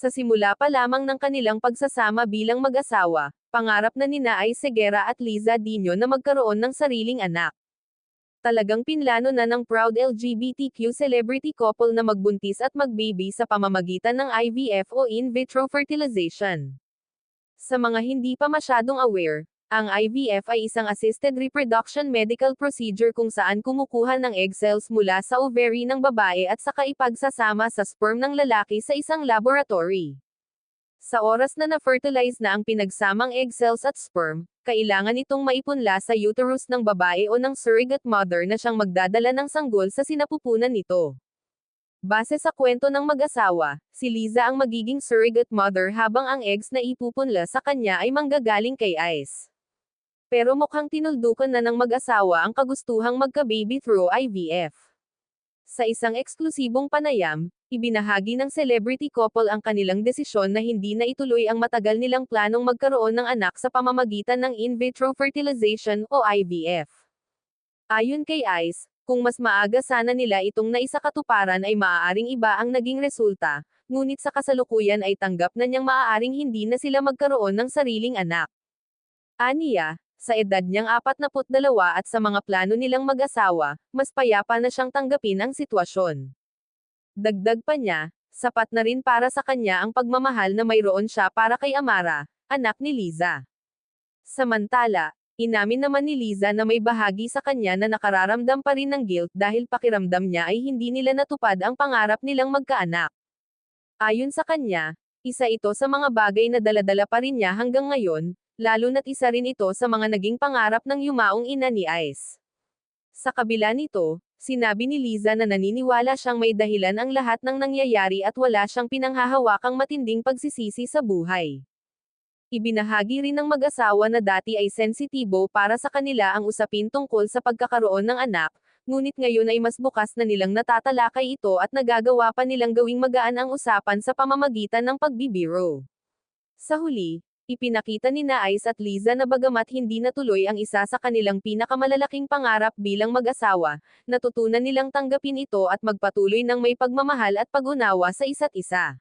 Sa simula pa lamang ng kanilang pagsasama bilang mag-asawa, pangarap na nina ay Segura at Liza Dino na magkaroon ng sariling anak. Talagang pinlano na ng proud LGBTQ celebrity couple na magbuntis at magbaby sa pamamagitan ng IVF o in vitro fertilization. Sa mga hindi pa masyadong aware, ang IVF ay isang assisted reproduction medical procedure kung saan kumukuha ng egg cells mula sa ovary ng babae at saka ipagsasama sa sperm ng lalaki sa isang laboratory. Sa oras na na-fertilize na ang pinagsamang egg cells at sperm, kailangan itong maipunla sa uterus ng babae o ng surrogate mother na siyang magdadala ng sanggol sa sinapupunan nito. Base sa kwento ng mag-asawa, si Liza ang magiging surrogate mother habang ang eggs na ipupunla sa kanya ay manggagaling kay Ice. Pero mukhang tinuldukan na ng mag-asawa ang kagustuhang magka-baby through IVF. Sa isang eksklusibong panayam, ibinahagi ng celebrity couple ang kanilang desisyon na hindi na ituloy ang matagal nilang planong magkaroon ng anak sa pamamagitan ng in vitro fertilization o IVF. Ayon kay Ice, kung mas maaga sana nila itong naisakatuparan ay maaaring iba ang naging resulta, ngunit sa kasalukuyan ay tanggap na niyang maaaring hindi na sila magkaroon ng sariling anak. Aniya, sa edad niyang 42 at sa mga plano nilang mag-asawa, mas payapa na siyang tanggapin ang sitwasyon. Dagdag pa niya, sapat na rin para sa kanya ang pagmamahal na mayroon siya para kay Amara, anak ni Liza. Samantala, inamin naman ni Liza na may bahagi sa kanya na nakararamdam pa rin ng guilt dahil pakiramdam niya ay hindi nila natupad ang pangarap nilang magkaanak. Ayon sa kanya, isa ito sa mga bagay na daladala pa rin niya hanggang ngayon, lalo na't isa rin ito sa mga naging pangarap ng yumaong ina ni Ice. Sa kabila nito, sinabi ni Liza na naniniwala siyang may dahilan ang lahat ng nangyayari at wala siyang pinanghahawakang matinding pagsisisi sa buhay. Ibinahagi rin ng mag-asawa na dati ay sensitibo para sa kanila ang usapin tungkol sa pagkakaroon ng anak, ngunit ngayon ay mas bukas na nilang natatalakay ito at nagagawa pa nilang gawing magaan ang usapan sa pamamagitan ng pagbibiro. Sa huli, ipinakita ni Ice at Liza na bagamat hindi natuloy ang isa sa kanilang pinakamalalaking pangarap bilang mag-asawa, natutunan nilang tanggapin ito at magpatuloy ng may pagmamahal at pag-unawa sa isa't isa.